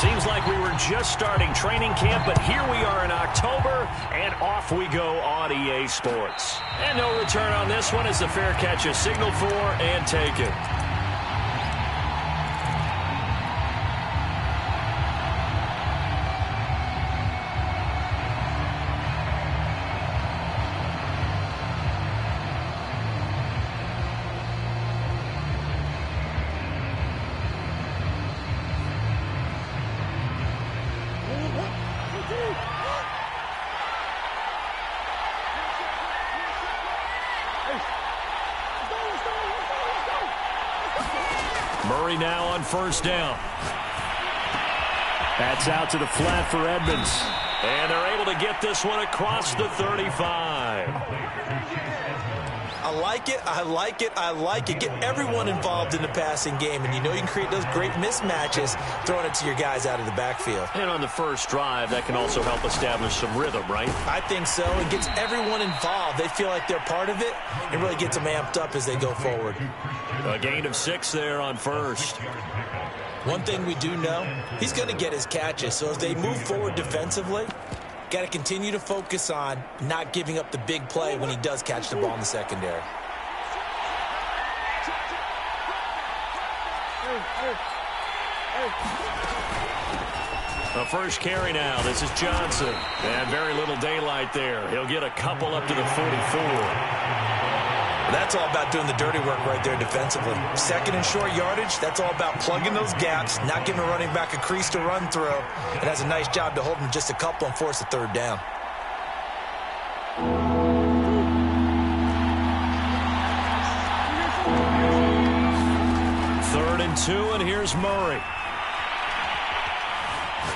Seems like we were just starting training camp, but here we are in October, and off we go on EA Sports. And no return on this one as the fair catch is signaled for and taken. Murray now on first down. That's out to the flat for Edmonds. And they're able to get this one across the 35. I like it, I like it, I like it. Get everyone involved in the passing game, and you know you can create those great mismatches throwing it to your guys out of the backfield. And on the first drive, that can also help establish some rhythm, right? I think so. It gets everyone involved. They feel like they're part of it and really gets them amped up as they go forward. A gain of 6 there on first. One thing we do know, he's going to get his catches. So as they move forward defensively, got to continue to focus on not giving up the big play when he does catch the ball in the secondary. The first carry now. This is Johnson. And very little daylight there. He'll get a couple up to the 44. That's all about doing the dirty work right there defensively. Second and short yardage, that's all about plugging those gaps, not giving a running back a crease to run through. It has a nice job to hold him just a couple and force a third down. Third and 2, and here's Murray.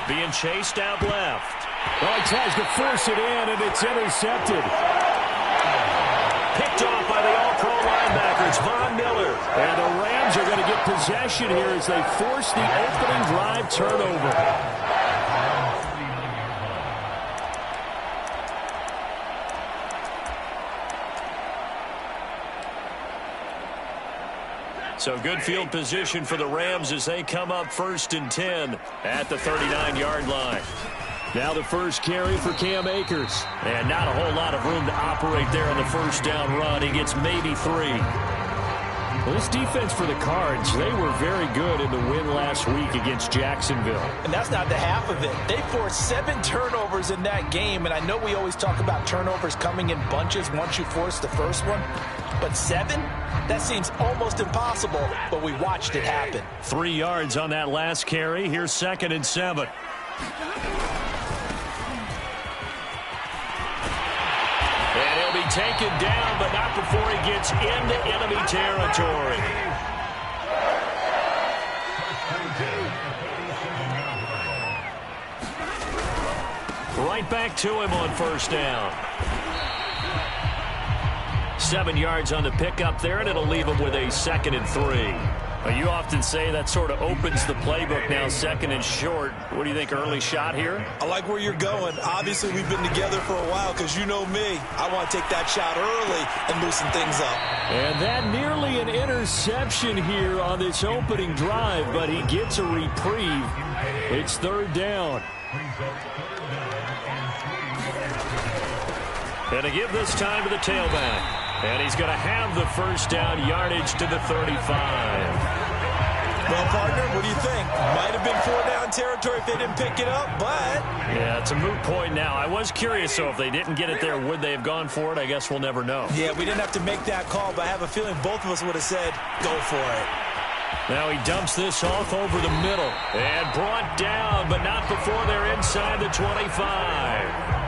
Being chased out left. Well, he tries to force it in, and it's intercepted. Picked off by the All-Pro linebackers, Von Miller. And the Rams are going to get possession here as they force the opening drive turnover. So good field position for the Rams as they come up first and 10 at the 39-yard line. Now the first carry for Cam Akers. And not a whole lot of room to operate there on the first down run. He gets maybe 3. Well, this defense for the Cards, they were very good in the win last week against Jacksonville. And that's not the half of it. They forced 7 turnovers in that game, and I know we always talk about turnovers coming in bunches once you force the first one. But 7? That seems almost impossible, but we watched it happen. 3 yards on that last carry. Here's 2nd and 7. And he'll be taken down, but not before he gets into enemy territory. Right back to him on first down. 7 yards on the pickup there, and it'll leave him with a 2nd and 3. Well, you often say that sort of opens the playbook now, 2nd and short. What do you think, early shot here? I like where you're going. Obviously, we've been together for a while because you know me. I want to take that shot early and loosen things up. And that nearly an interception here on this opening drive, but he gets a reprieve. It's 3rd down. And to give this time to the tailback. And he's going to have the first down yardage to the 35. Well, partner, what do you think? Might have been 4-down territory if they didn't pick it up, but... Yeah, it's a moot point now. I was curious, so if they didn't get it there, would they have gone for it? I guess we'll never know. Yeah, we didn't have to make that call, but I have a feeling both of us would have said, go for it. Now he dumps this off over the middle. And brought down, but not before they're inside the 25.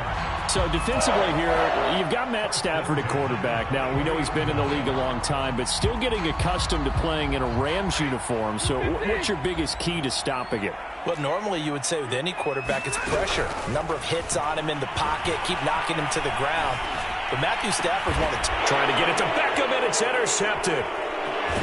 So defensively here, you've got Matt Stafford at quarterback. Now, we know he's been in the league a long time, but still getting accustomed to playing in a Rams uniform. So what's your biggest key to stopping it? Well, normally you would say with any quarterback, it's pressure. Number of hits on him in the pocket, keep knocking him to the ground. But Matthew Stafford's one to trying to get it to Beckham, and it's intercepted.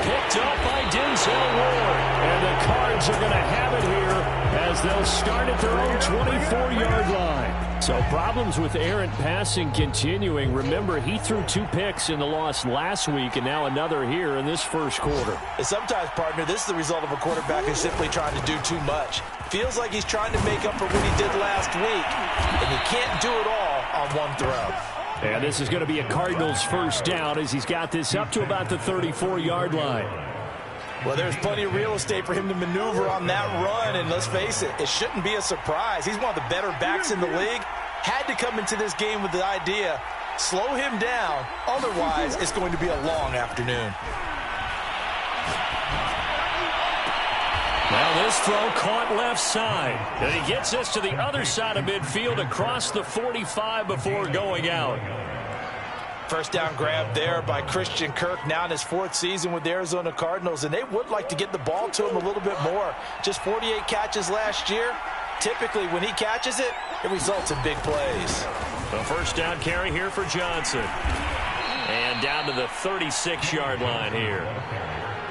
Picked up by Denzel Ward. And the Cards are going to have it here as as they'll start at their own 24-yard line. So problems with errant passing continuing. Remember, he threw 2 picks in the loss last week and now another here in this first quarter. And sometimes, partner, this is the result of a quarterback who's simply trying to do too much. Feels like he's trying to make up for what he did last week, and he can't do it all on one throw. And this is going to be a Cardinals first down as he's got this up to about the 34-yard line. Well, there's plenty of real estate for him to maneuver on that run, and let's face it, it shouldn't be a surprise. He's one of the better backs in the league. Had to come into this game with the idea, slow him down, otherwise it's going to be a long afternoon. Now this throw caught left side, and he gets this to the other side of midfield across the 45 before going out. First down grab there by Christian Kirk, now in his 4th season with the Arizona Cardinals, and they would like to get the ball to him a little bit more. Just 48 catches last year. Typically, when he catches it, it results in big plays. The first down carry here for Johnson. And down to the 36-yard line here.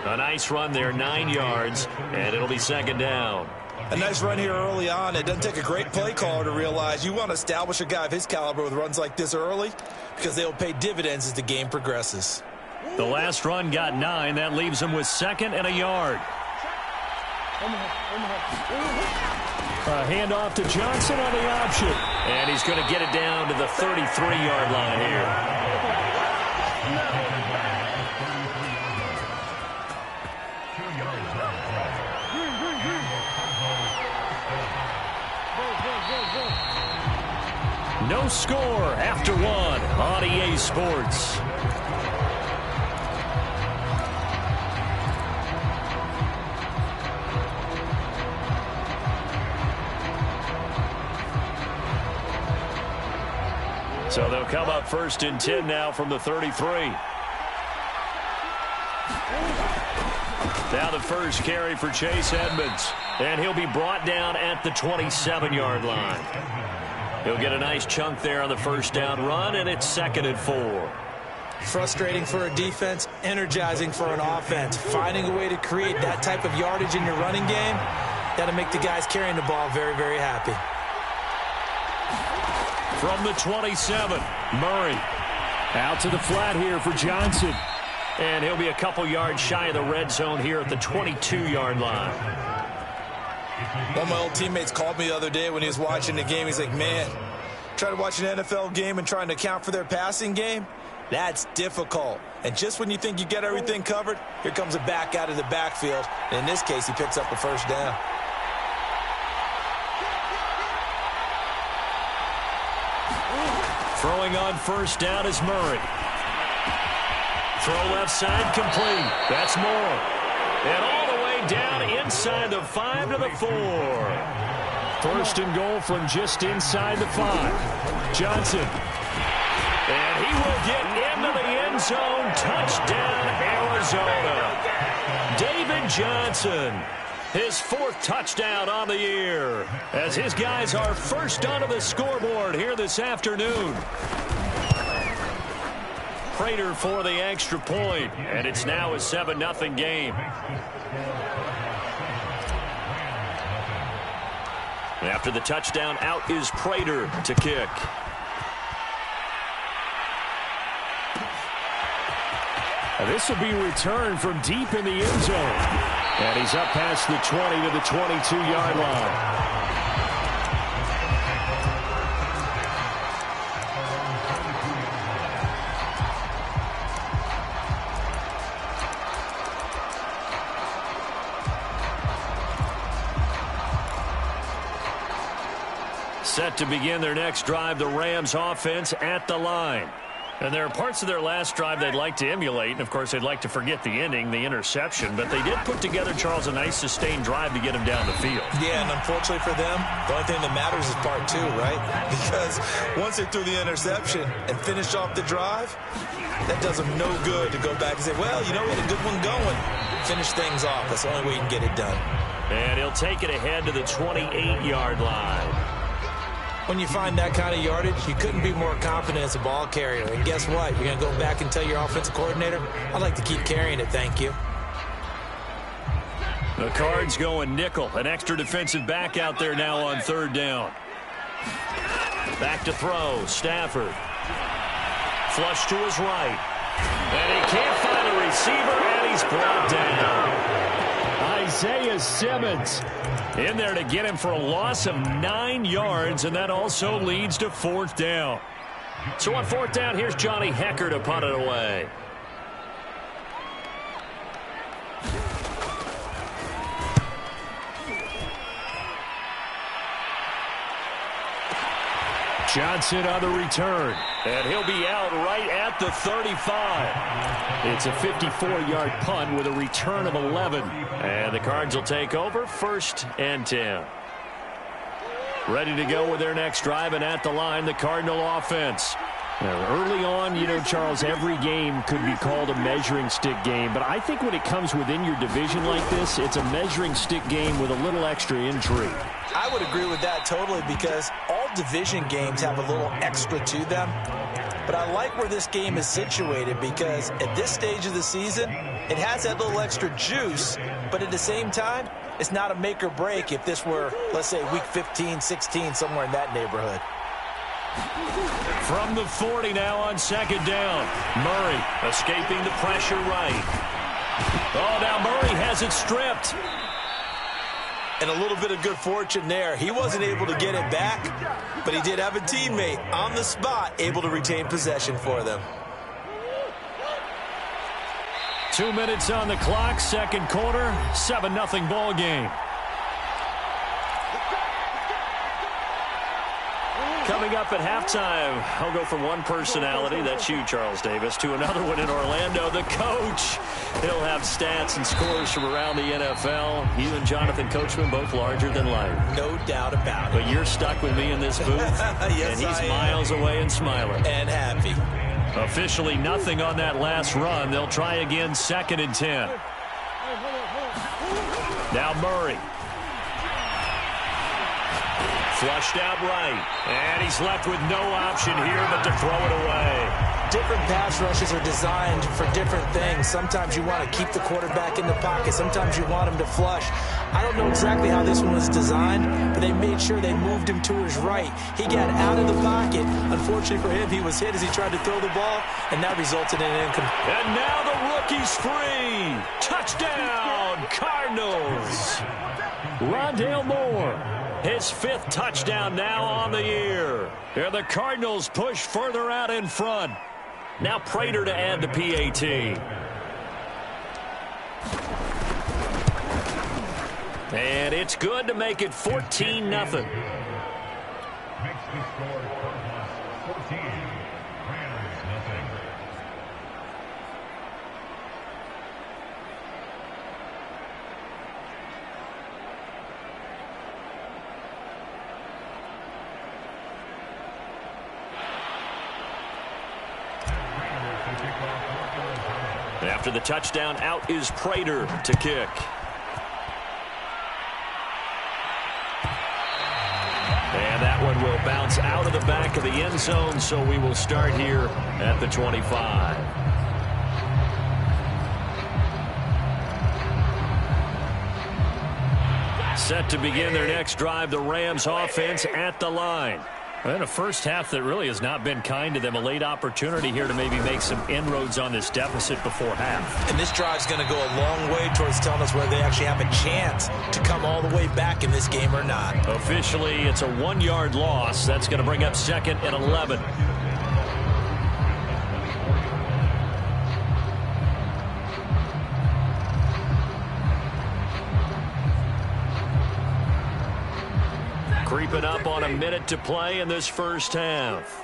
A nice run there, 9 yards, and it'll be second down. A nice run here early on. It doesn't take a great play caller to realize you want to establish a guy of his caliber with runs like this early because they'll pay dividends as the game progresses. The last run got 9. That leaves him with 2nd and a yard. A handoff to Johnson on the option. And he's going to get it down to the 33-yard line here. No score after 1 on EA Sports. So they'll come up 1st and 10 now from the 33. Now the first carry for Chase Edmonds. And he'll be brought down at the 27-yard line. He'll get a nice chunk there on the first down run, and it's 2nd and 4. Frustrating for a defense, energizing for an offense. Finding a way to create that type of yardage in your running game, that'll make the guys carrying the ball very, very happy. From the 27, Murray. Out to the flat here for Johnson. And he'll be a couple yards shy of the red zone here at the 22-yard line. One of my old teammates called me the other day when he was watching the game. He's like, man, trying to watch an NFL game and trying to account for their passing game, that's difficult. And just when you think you get everything covered, here comes a back out of the backfield. And in this case, he picks up a first down. Throwing on first down is Murray. Throw left side complete. That's Moore. And all the way down inside the 5 to the 4. 1st and goal from just inside the 5. Johnson. And he will get into the end zone. Touchdown, Arizona. David Johnson, his 4th touchdown on the year, as his guys are first onto the scoreboard here this afternoon. Prater for the extra point, and it's now a 7-0 game. After the touchdown, out is Prater to kick. This will be returned from deep in the end zone. And he's up past the 20 to the 22-yard line. Set to begin their next drive, the Rams offense at the line. And there are parts of their last drive they'd like to emulate. And, of course, they'd like to forget the ending, the interception. But they did put together, Charles, a nice sustained drive to get him down the field. Yeah, and unfortunately for them, the only thing that matters is part 2, right? Because once they threw the interception and finished off the drive, that does them no good to go back and say, well, you know, we had a good one going. Finish things off. That's the only way you can get it done. And he'll take it ahead to the 28-yard line. When you find that kind of yardage, you couldn't be more confident as a ball carrier. And guess what? You're going to go back and tell your offensive coordinator, I'd like to keep carrying it, thank you. The Cards going nickel. An extra defensive back out there now on 3rd down. Back to throw. Stafford. Flush to his right. And he can't find a receiver, and he's brought down. Isaiah Simmons in there to get him for a loss of 9 yards, and that also leads to 4th down. So on 4th down, here's Johnny Hecker to punt it away. Johnson on the return. And he'll be out right at the 35. It's a 54-yard punt with a return of 11. And the Cards will take over 1st and 10. Ready to go with their next drive, and at the line, the Cardinal offense. Now, early on, you know, Charles, every game could be called a measuring stick game. But I think when it comes within your division like this, it's a measuring stick game with a little extra intrigue. I would agree with that totally, because all division games have a little extra to them. But I like where this game is situated, because at this stage of the season, it has that little extra juice, but at the same time, it's not a make or break if this were, let's say, week 15, 16, somewhere in that neighborhood. From the 40 now on 2nd down. Murray escaping the pressure right. Oh, now Murray has it stripped. And a little bit of good fortune there. He wasn't able to get it back, but he did have a teammate on the spot able to retain possession for them. 2 minutes on the clock, 2nd quarter, 7-0 ball game. Coming up at halftime, I'll go from one personality, that's you, Charles Davis, to another one in Orlando, the coach. He'll have stats and scores from around the NFL. You and Jonathan Coachman, both larger than life. No doubt about it. But you're stuck with me in this booth, yes, and he's miles away and smiling. And happy. Officially nothing on that last run. They'll try again, 2nd and 10. Now Murray. Flushed out right. And he's left with no option here but to throw it away. Different pass rushes are designed for different things. Sometimes you want to keep the quarterback in the pocket. Sometimes you want him to flush. I don't know exactly how this one was designed, but they made sure they moved him to his right. He got out of the pocket. Unfortunately for him, he was hit as he tried to throw the ball, and that resulted in an incomplete. And now the rookie's free. Touchdown, Cardinals. Rondale Moore. His 5th touchdown now on the year. And the Cardinals push further out in front. Now Prater to add the PAT. And it's good to make it 14-0. Makes the score 14. Rams nothing. After the touchdown, out is Prater to kick. And that one will bounce out of the back of the end zone, so we will start here at the 25. Set to begin their next drive, the Rams offense at the line. And a first half that really has not been kind to them. A late opportunity here to maybe make some inroads on this deficit before half. And this drive's going to go a long way towards telling us whether they actually have a chance to come all the way back in this game or not. Officially, it's a 1-yard loss. That's going to bring up 2nd and 11. Creeping up on a minute to play in this first half.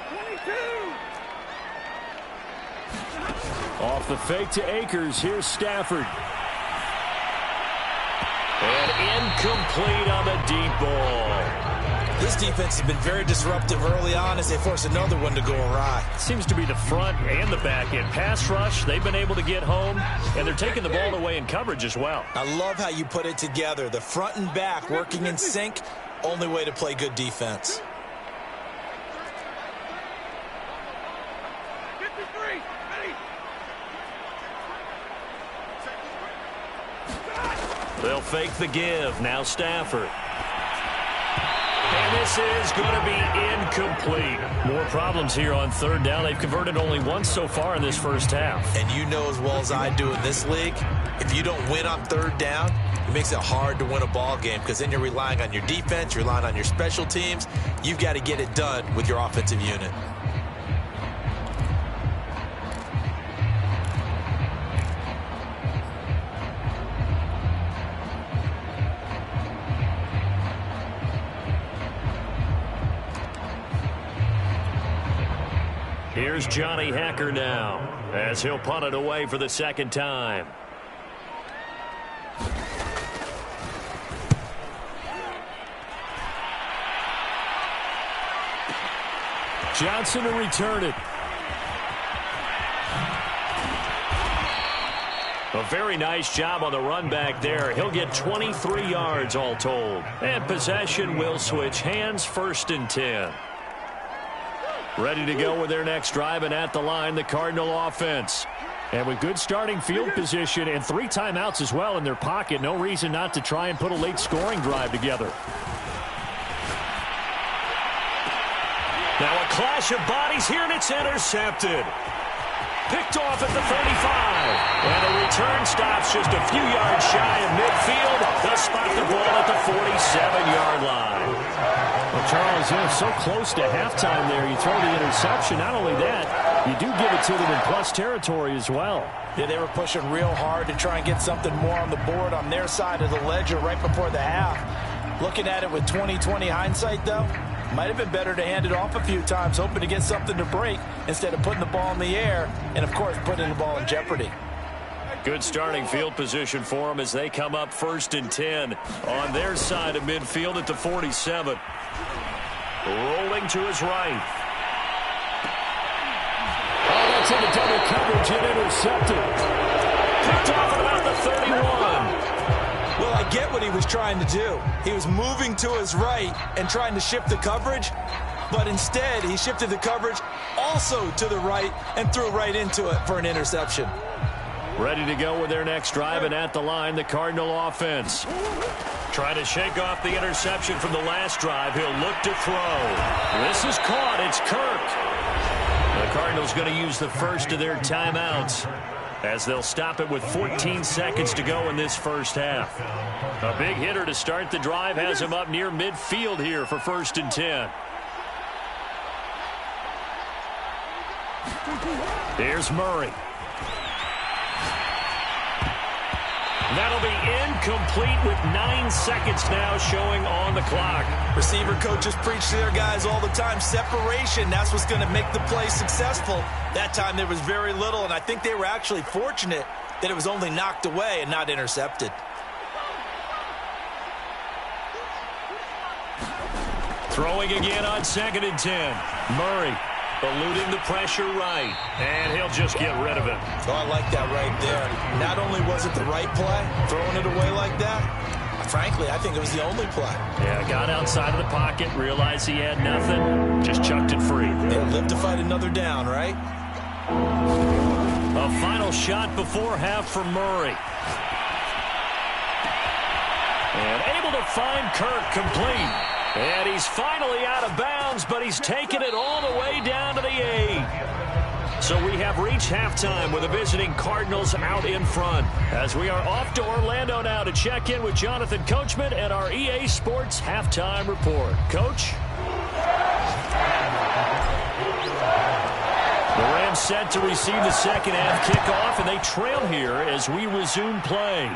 22. Off the fake to Akers. Here's Stafford. And incomplete on the deep ball. This defense has been very disruptive early on as they force another one to go awry. Seems to be the front and the back end. Pass rush, they've been able to get home, and they're taking the ball away in coverage as well. I love how you put it together. The front and back working in sync, only way to play good defense. They'll fake the give. Now Stafford. And this is going to be incomplete. More problems here on third down. They've converted only once so far in this first half. And you know as well as I do in this league, if you don't win on third down, it makes it hard to win a ball game because then you're relying on your defense, you're relying on your special teams. You've got to get it done with your offensive unit. Here's Johnny Hacker now as he'll punt it away for the second time. Johnson to return it. A very nice job on the run back there. He'll get 23 yards all told. And possession will switch hands, 1st and 10. Ready to go with their next drive, and at the line, the Cardinal offense. And with good starting field position and 3 timeouts as well in their pocket, no reason not to try and put a late scoring drive together. Now a clash of bodies here, and it's intercepted. Picked off at the 35. And the return stops just a few yards shy of midfield. They'll spot the ball at the 47-yard line. Well, Charles, so close to halftime there. You throw the interception. Not only that, you do give it to them in plus territory as well. Yeah, they were pushing real hard to try and get something more on the board on their side of the ledger right before the half. Looking at it with 20/20 hindsight, though, might have been better to hand it off a few times, hoping to get something to break instead of putting the ball in the air and, of course, putting the ball in jeopardy. Good starting field position for them as they come up 1st and 10 on their side of midfield at the 47. Rolling to his right. Oh, that's into double coverage and intercepted. Picked off at about the 31. Well, I get what he was trying to do. He was moving to his right and trying to shift the coverage, but instead he shifted the coverage also to the right and threw right into it for an interception. Ready to go with their next drive, and at the line, the Cardinal offense. Trying to shake off the interception from the last drive. He'll look to throw. This is caught. It's Kirk. The Cardinals going to use the first of their timeouts as they'll stop it with 14 seconds to go in this first half. A big hitter to start the drive has him up near midfield here for 1st and 10. Here's Murray. That'll be incomplete with 9 seconds now showing on the clock. Receiver coaches preach to their guys all the time. Separation, that's what's going to make the play successful. That time there was very little, and I think they were actually fortunate that it was only knocked away and not intercepted. Throwing again on 2nd and 10. Murray eluding the pressure right, and he'll just get rid of it. Oh, I like that right there. Not only was it the right play, throwing it away like that, frankly, I think it was the only play. Yeah, got outside of the pocket, realized he had nothing, just chucked it free. They'll live to fight another down, right? A final shot before half for Murray. And able to find Kirk complete. And he's finally out of bounds, but he's taken it all the way down to the 8. So we have reached halftime with the visiting Cardinals out in front. As we are off to Orlando now to check in with Jonathan Coachman and our EA Sports Halftime Report. Coach? The Rams set to receive the second half kickoff, and they trail here as we resume play.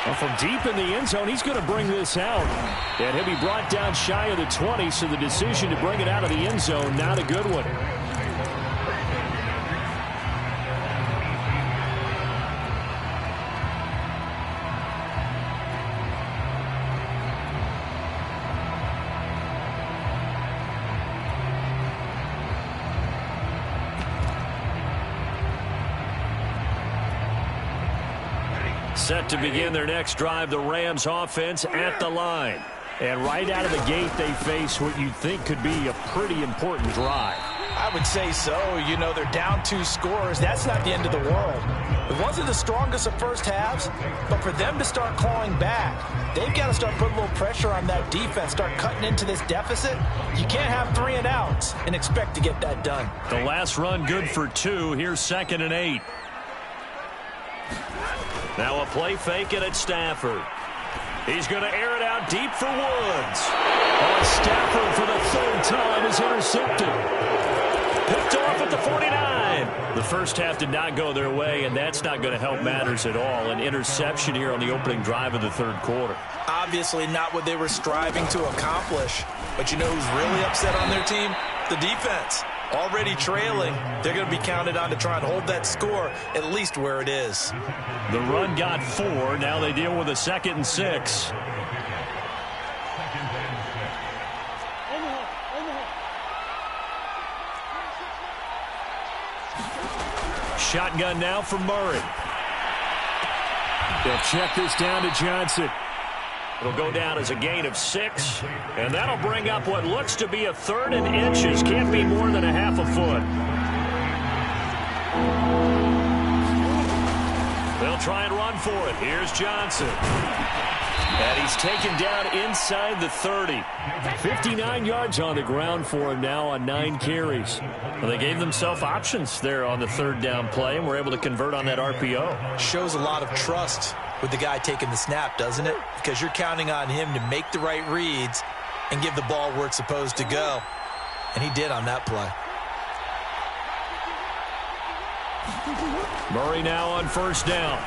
Well, from deep in the end zone, he's going to bring this out. And he'll be brought down shy of the 20, so the decision to bring it out of the end zone, not a good one. Set to begin their next drive, the Rams offense at the line. And right out of the gate, they face what you'd think could be a pretty important drive. I would say so. You know, they're down 2 scores. That's not the end of the world. It wasn't the strongest of first halves, but for them to start clawing back, they've got to start putting a little pressure on that defense, start cutting into this deficit. You can't have 3 and outs and expect to get that done. The last run good for 2. Here's 2nd and 8. Now a play fake it at Stafford. He's going to air it out deep for Woods. Stafford for the 3rd time is intercepted. Picked off at the 49. The first half did not go their way, and that's not going to help matters at all. An interception here on the opening drive of the 3rd quarter. Obviously not what they were striving to accomplish. But you know who's really upset on their team? The defense. Already trailing, they're going to be counted on to try and hold that score at least where it is. The run got 4. Now they deal with a 2nd and 6. Shotgun now for Murray. They'll check this down to Johnson. It'll go down as a gain of 6, and that'll bring up what looks to be a 3rd and inches. Can't be more than a half a foot. They'll try and run for it. Here's Johnson. And he's taken down inside the 30. 59 yards on the ground for him now on 9 carries. Well, they gave themselves options there on the 3rd down play, and were able to convert on that RPO. Shows a lot of trust with the guy taking the snap, doesn't it? Because you're counting on him to make the right reads and give the ball where it's supposed to go. And he did on that play. Murray now on 1st down.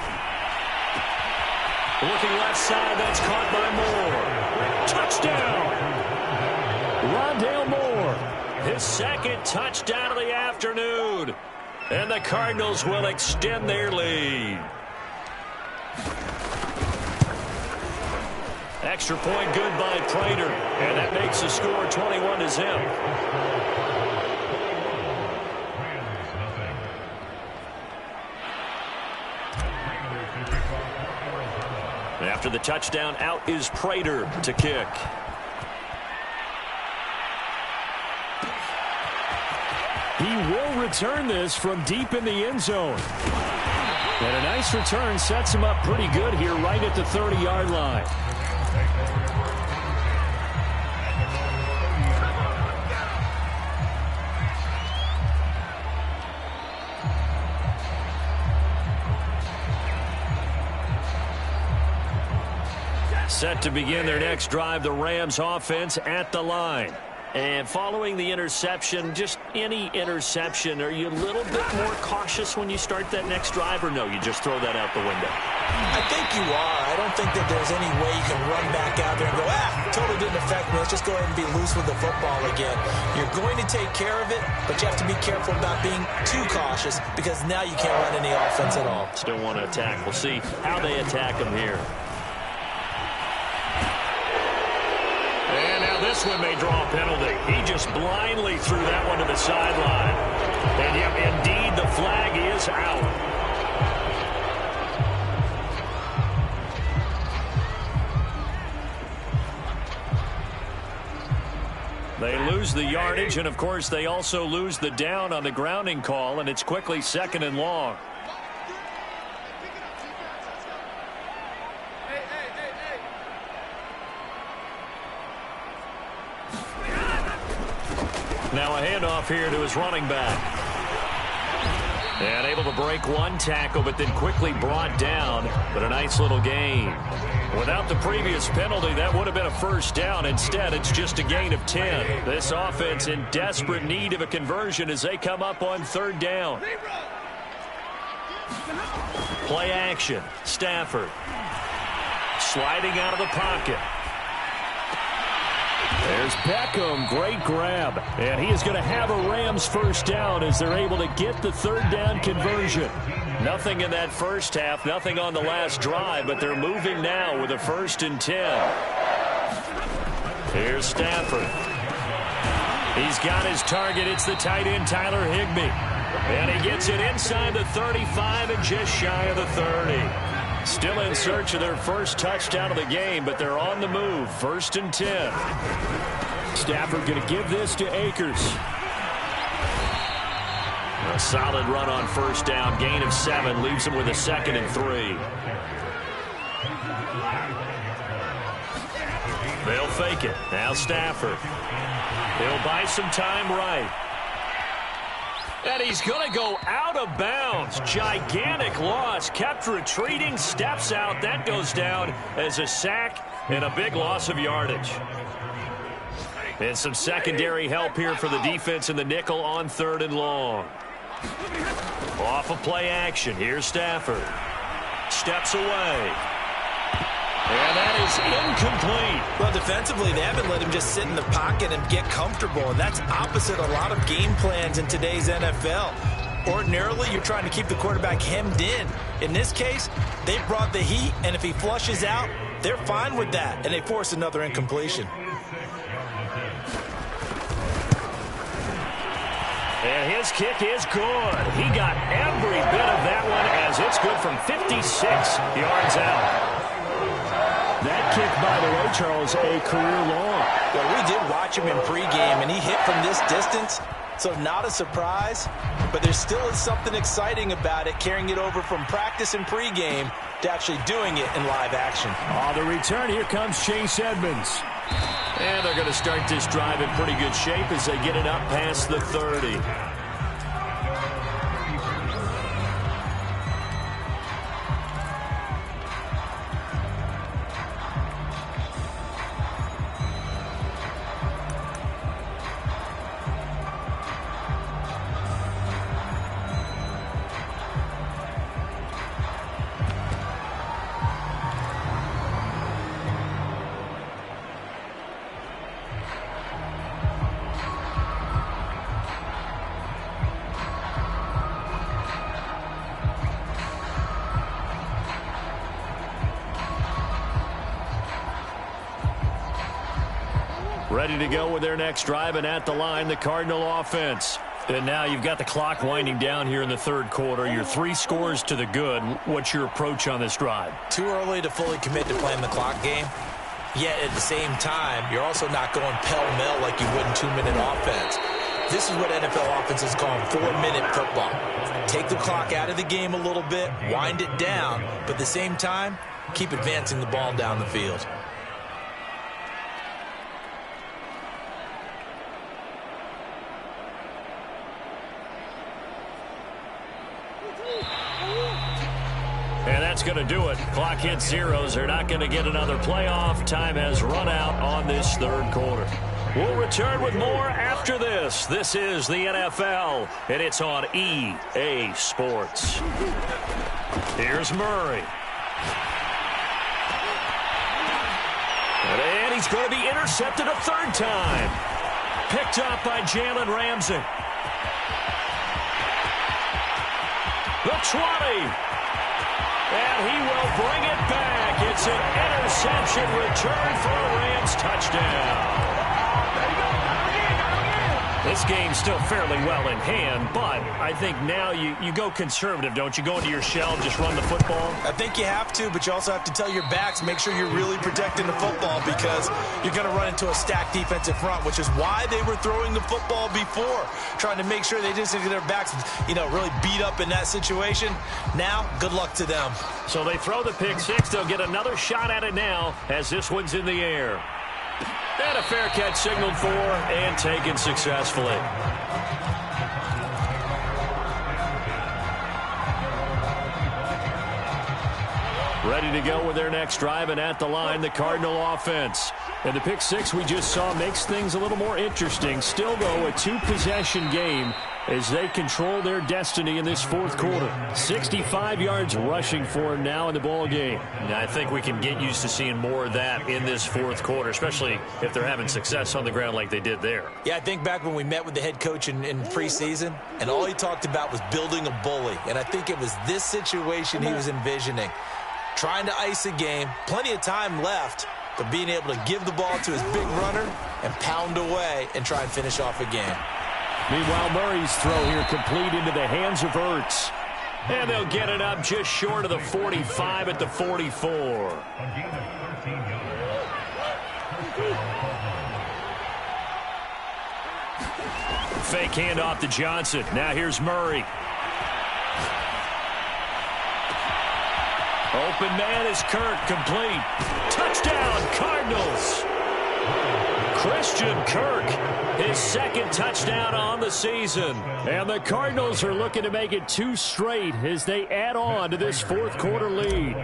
Looking left side, that's caught by Moore. Touchdown! Rondale Moore, his 2nd touchdown of the afternoon. And the Cardinals will extend their lead. Extra point good by Prater, and that makes the score 21-0. After the touchdown, out is Prater to kick. He will return this from deep in the end zone. And a nice return sets him up pretty good here right at the 30-yard line. Set to begin their next drive, the Rams offense at the line. And following the interception, just any interception, are you a little bit more cautious when you start that next drive, or no, you just throw that out the window? I think you are. I don't think that there's any way you can run back out there and go, totally didn't affect me. Let's just go ahead and be loose with the football again. You're going to take care of it, but you have to be careful about being too cautious because now you can't run any offense at all. Still want to attack. We'll see how they attack him here. And now this one may draw a penalty. He just blindly threw that one to the sideline. And yep, indeed, the flag is out. They lose the yardage, and of course they also lose the down on the grounding call, and it's quickly 2nd and long. Now a handoff here to his running back. And able to break one tackle, but then quickly brought down. But a nice little gain. Without the previous penalty, that would have been a 1st down. Instead, it's just a gain of 10. This offense in desperate need of a conversion as they come up on 3rd down. Play action. Stafford. Sliding out of the pocket. There's Beckham, great grab. And he is going to have a Rams 1st down as they're able to get the 3rd down conversion. Nothing in that first half, nothing on the last drive, but they're moving now with a 1st and 10. Here's Stafford. He's got his target. It's the tight end, Tyler Higbee. And he gets it inside the 35 and just shy of the 30. Still in search of their first touchdown of the game, but they're on the move. 1st and 10. Stafford going to give this to Akers. Solid run on first down. Gain of 7 leaves him with a 2nd and 3. They'll fake it. Now Stafford. He'll buy some time right. And he's going to go out of bounds. Gigantic loss. Kept retreating. Steps out. That goes down as a sack and a big loss of yardage. And some secondary help here for the defense in the nickel on 3rd and long. Off of play action. Here's Stafford. Steps away. And that is incomplete. Well, defensively, they haven't let him just sit in the pocket and get comfortable. And that's opposite a lot of game plans in today's NFL. Ordinarily, you're trying to keep the quarterback hemmed in. In this case, they brought the heat, and if he flushes out, they're fine with that. And they force another incompletion. And his kick is good. He got every bit of that one as it's good from 56 yards out. That kick, by the way, Charles, a career long. Well, we did watch him in pregame, and he hit from this distance, so not a surprise. But there still is something exciting about it, carrying it over from practice and pregame to actually doing it in live action. On the return, here comes Chase Edmonds. And they're going to start this drive in pretty good shape as they get it up past the 30. Ready to go with their next drive, and at the line, the Cardinal offense. And now you've got the clock winding down here in the 3rd quarter. You're 3 scores to the good. What's your approach on this drive? Too early to fully commit to playing the clock game. Yet at the same time, you're also not going pell-mell like you would in 2-minute offense. This is what NFL offenses call 4-minute football. Take the clock out of the game a little bit, wind it down, but at the same time, keep advancing the ball down the field. And that's going to do it. Clock hits zeros. They're not going to get another playoff. Time has run out on this 3rd quarter. We'll return with more after this. This is the NFL, and it's on EA Sports. Here's Murray. And he's going to be intercepted a 3rd time. Picked up by Jalen Ramsey. The 20. And he will bring it back. It's an interception return for a Rams touchdown. This game's still fairly well in hand, but I think now you go conservative, don't you? Go into your shell and just run the football? I think you have to, but you also have to tell your backs, make sure you're really protecting the football because you're going to run into a stacked defensive front, which is why they were throwing the football before, trying to make sure they just get their backs, really beat up in that situation. Now, good luck to them. So they throw the pick 6. They'll get another shot at it now as this one's in the air. And a fair catch signaled for and taken successfully. Ready to go with their next drive, and at the line, the Cardinal offense. And the pick 6 we just saw makes things a little more interesting. Still, though, a 2-possession game as they control their destiny in this 4th quarter. 65 yards rushing for him now in the ball game. And I think we can get used to seeing more of that in this 4th quarter, especially if they're having success on the ground like they did there. Yeah, I think back when we met with the head coach in preseason, and all he talked about was building a bully. And I think it was this situation he was envisioning. Trying to ice a game, plenty of time left, but being able to give the ball to his big runner and pound away and try and finish off a game. Meanwhile, Murray's throw here complete into the hands of Ertz. And they'll get it up just short of the 45 at the 44. fake handoff to Johnson. Now here's Murray. Open man is Kirk, complete. Touchdown, Cardinals. Christian Kirk, his second touchdown on the season. And the Cardinals are looking to make it 2 straight as they add on to this fourth quarter lead.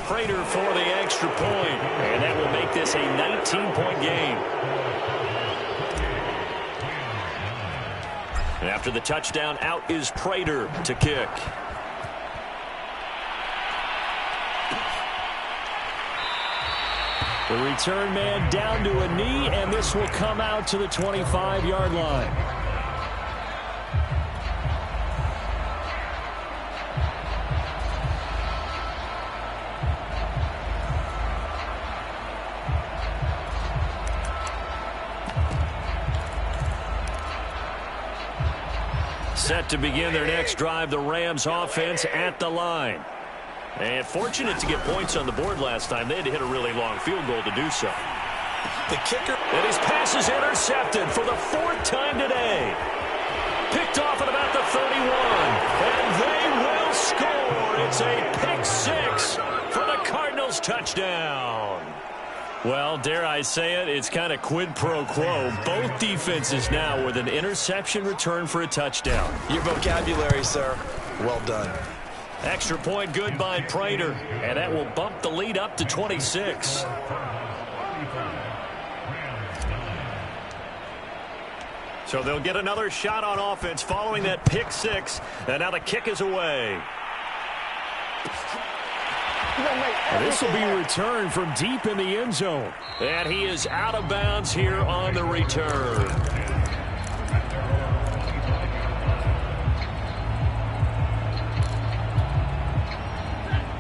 Prater for the extra point, and that will make this a 19-point game. And after the touchdown, out is Prater to kick. The return man down to a knee, and this will come out to the 25-yard line. Set to begin their next drive, the Rams offense at the line. And fortunate to get points on the board last time. They had to hit a really long field goal to do so. The kicker. And his pass is intercepted for the 4th time today. Picked off at about the 31. And they will score. It's a pick 6 for the Cardinals touchdown. Well, dare I say it, it's kind of quid pro quo. Both defenses now with an interception return for a touchdown. Your vocabulary, sir. Well done. Extra point good by Prater, and that will bump the lead up to 26. So they'll get another shot on offense following that pick 6, and now the kick is away. This will be returned from deep in the end zone. And he is out of bounds here on the return.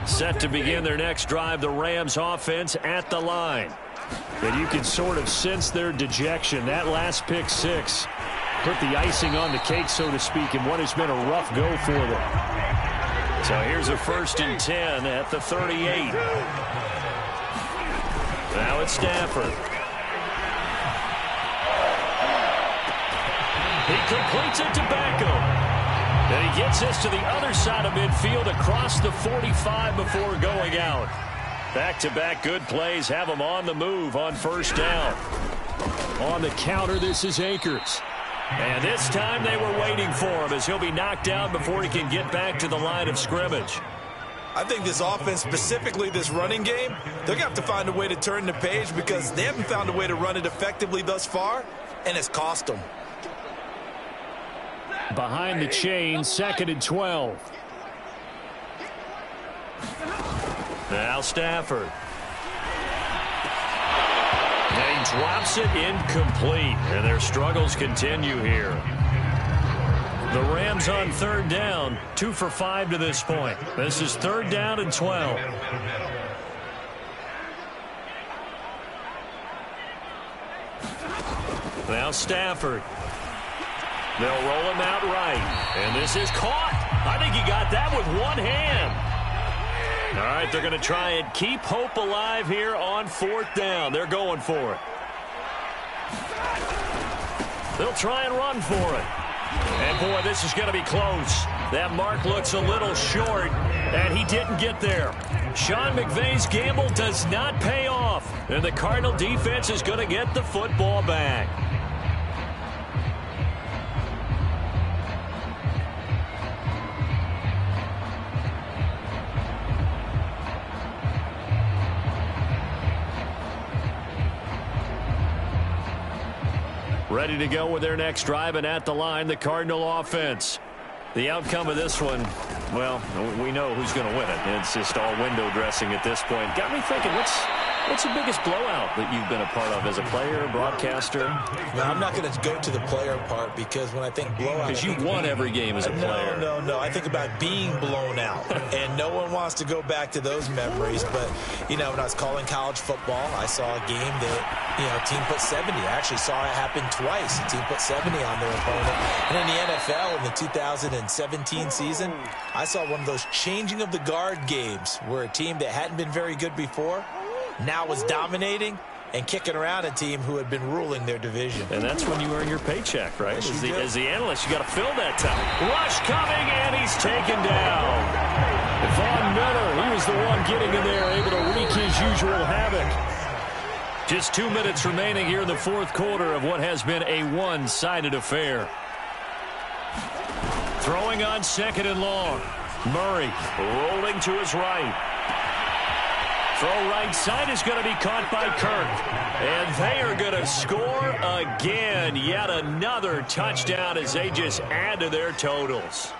Set to begin their next drive, the Rams offense at the line. And you can sort of sense their dejection. That last pick 6 put the icing on the cake, so to speak, in what has been a rough go for them. So here's a 1st and 10 at the 38. Now it's Stafford. He completes it to Beckham. And he gets this to the other side of midfield across the 45 before going out. Back-to-back good plays have him on the move on 1st down. On the counter, this is Akers. And this time they were waiting for him as he'll be knocked down before he can get back to the line of scrimmage. I think this offense, specifically this running game, they're going to have to find a way to turn the page because they haven't found a way to run it effectively thus far, and it's cost them. Behind the chain, 2nd and 12. Now Stafford. And he drops it incomplete, and their struggles continue here. The Rams on 3rd down, 2 for 5 to this point. This is 3rd down and 12. Now Stafford. They'll roll him out right, and this is caught. I think he got that with one hand. All right, they're going to try and keep hope alive here on 4th down. They're going for it. They'll try and run for it. And, boy, this is going to be close. That mark looks a little short, and he didn't get there. Sean McVay's gamble does not pay off, and the Cardinal defense is going to get the football back. Ready to go with their next drive, and at the line, the Cardinal offense. The outcome of this one, well, we know who's going to win it. It's just all window dressing at this point. Got me thinking, what's the biggest blowout that you've been a part of as a player, broadcaster? No, I'm not going to go to the player part because when I think blowout... Because you won every game as a player. No. I think about being blown out, and no one wants to go back to those memories. But, you know, when I was calling college football, I saw a game that, you know, a team put 70. I actually saw it happen twice. A team put 70 on their opponent. And in the NFL, in the 2017 season, I saw one of those changing of the guard games where a team that hadn't been very good before now was dominating, and kicking around a team who had been ruling their division. And that's when you earn your paycheck, right? Yes, As the analyst, you got to fill that time. Rush coming, and he's taken down. Von Miller, he was the one getting in there, able to wreak his usual havoc. Just 2 minutes remaining here in the fourth quarter of what has been a one-sided affair. Throwing on second and long. Murray rolling to his right. Throw right side is going to be caught by Kirk. And they are going to score again. Yet another touchdown as they just add to their totals.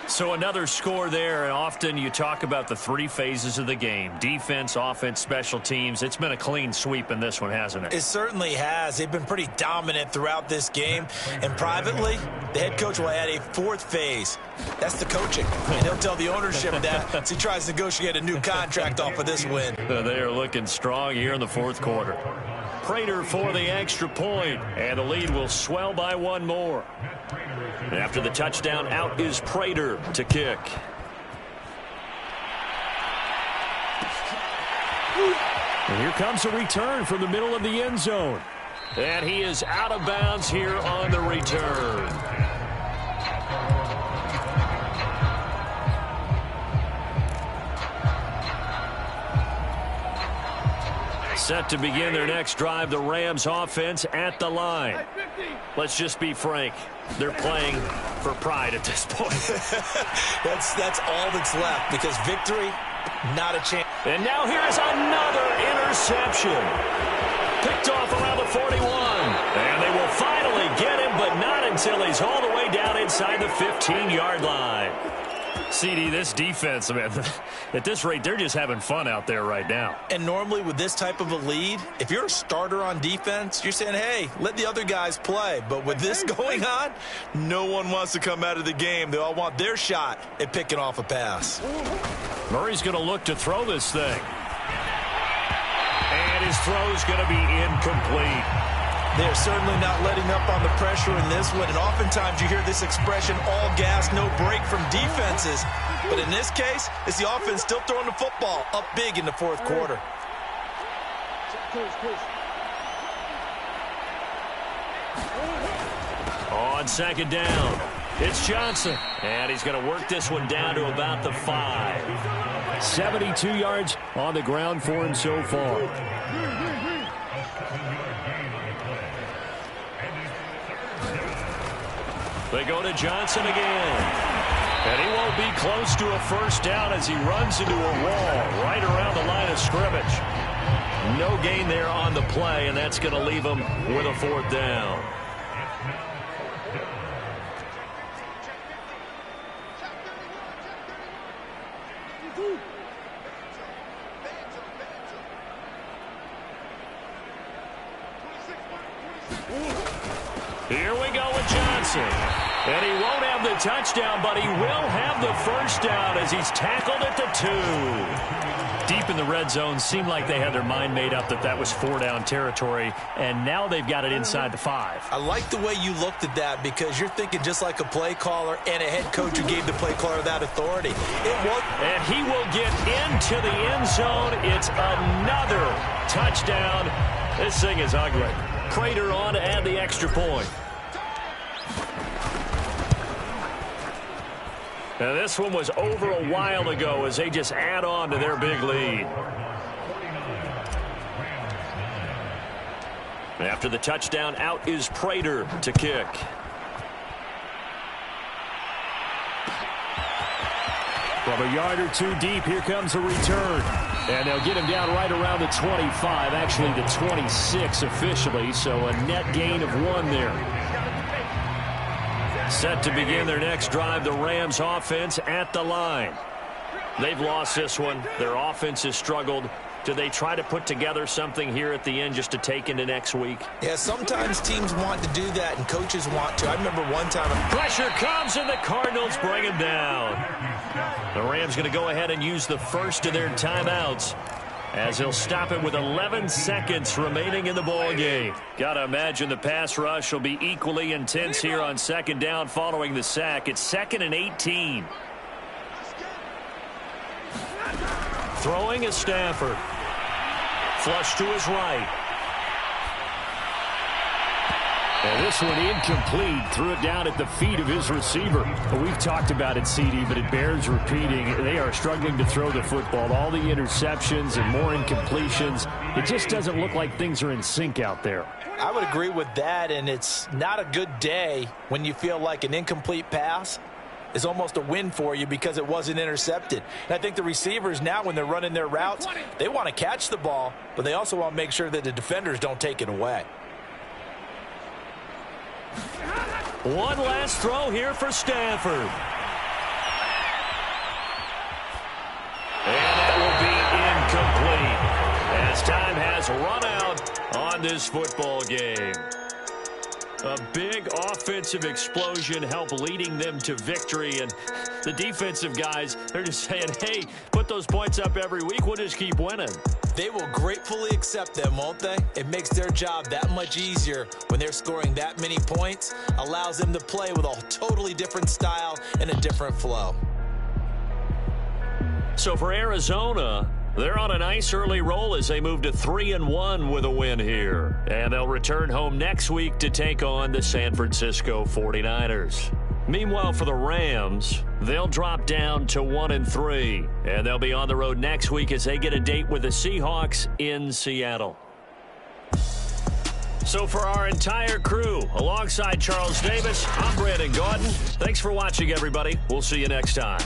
So another score there, and often you talk about the three phases of the game. Defense, offense, special teams. It's been a clean sweep in this one, hasn't it? It certainly has. They've been pretty dominant throughout this game. And privately, the head coach will add a fourth phase. That's the coaching. And he'll tell the ownership that as he tries to negotiate a new contract off of this win. They are looking strong here in the fourth quarter. Prater for the extra point, and the lead will swell by one more. After the touchdown, out is Prater to kick. And here comes a return from the middle of the end zone. And he is out of bounds here on the return. Set to begin their next drive, the Rams offense at the line. Let's just be frank. They're playing for pride at this point. That's all that's left, because victory, not a chance. And now here's another interception. Picked off around the 41. And they will finally get him, but not until he's all the way down inside the 15-yard line. CD, this defense, man, at this rate, they're just having fun out there right now. And normally with this type of a lead, if you're a starter on defense, you're saying, hey, let the other guys play. But with this going on, no one wants to come out of the game. They all want their shot at picking off a pass. Murray's going to look to throw this thing. And his throw's going to be incomplete. They're certainly not letting up on the pressure in this one, and oftentimes you hear this expression, all gas, no break from defenses. But in this case, it's the offense still throwing the football up big in the fourth quarter. On second down, it's Johnson. And he's going to work this one down to about the 5. 72 yards on the ground for him so far. They go to Johnson again. And he won't be close to a first down as he runs into a wall right around the line of scrimmage. No gain there on the play, and that's going to leave him with a fourth down. Here we go with Johnson. And he won't have the touchdown, but he will have the first down as he's tackled at the 2. Deep in the red zone, seemed like they had their mind made up that was 4-down territory, and now they've got it inside the 5. I like the way you looked at that, because you're thinking just like a play caller and a head coach who gave the play caller that authority. It was. And he will get into the end zone. It's another touchdown. This thing is ugly. Prater on to add the extra point. Now this one was over a while ago as they just add on to their big lead. After the touchdown, out is Prater to kick. From a yard or two deep, here comes a return. And they'll get him down right around the 25, actually the 26 officially, so a net gain of 1 there. Set to begin their next drive, the Rams offense at the line. They've lost this one. Their offense has struggled. Do they try to put together something here at the end just to take into next week? Yeah, sometimes teams want to do that and coaches want to. I remember one time. Pressure comes and the Cardinals bring him down. The Rams going to go ahead and use the first of their timeouts as he'll stop it with 11 seconds remaining in the ball game. Got to imagine the pass rush will be equally intense here on second down following the sack. It's 2nd and 18. Throwing is Stafford. Flush to his right. And this one incomplete. Threw it down at the feet of his receiver. We've talked about it, CD, but it bears repeating. They are struggling to throw the football. All the interceptions and more incompletions. It just doesn't look like things are in sync out there. I would agree with that, and it's not a good day when you feel like an incomplete pass is almost a win for you because it wasn't intercepted. And I think the receivers now, when they're running their routes, they want to catch the ball, but they also want to make sure that the defenders don't take it away. One last throw here for Stanford. And that will be incomplete as time has run out on this football game. A big offensive explosion helped leading them to victory. And the defensive guys, they're just saying, hey, put those points up every week. We'll just keep winning. They will gratefully accept them, won't they? It makes their job that much easier when they're scoring that many points. Allows them to play with a totally different style and a different flow. So for Arizona, they're on a nice early roll as they move to 3-1 with a win here. And they'll return home next week to take on the San Francisco 49ers. Meanwhile, for the Rams, they'll drop down to 1-3. And they'll be on the road next week as they get a date with the Seahawks in Seattle. So for our entire crew, alongside Charles Davis, I'm Brandon Gaudin. Thanks for watching, everybody. We'll see you next time.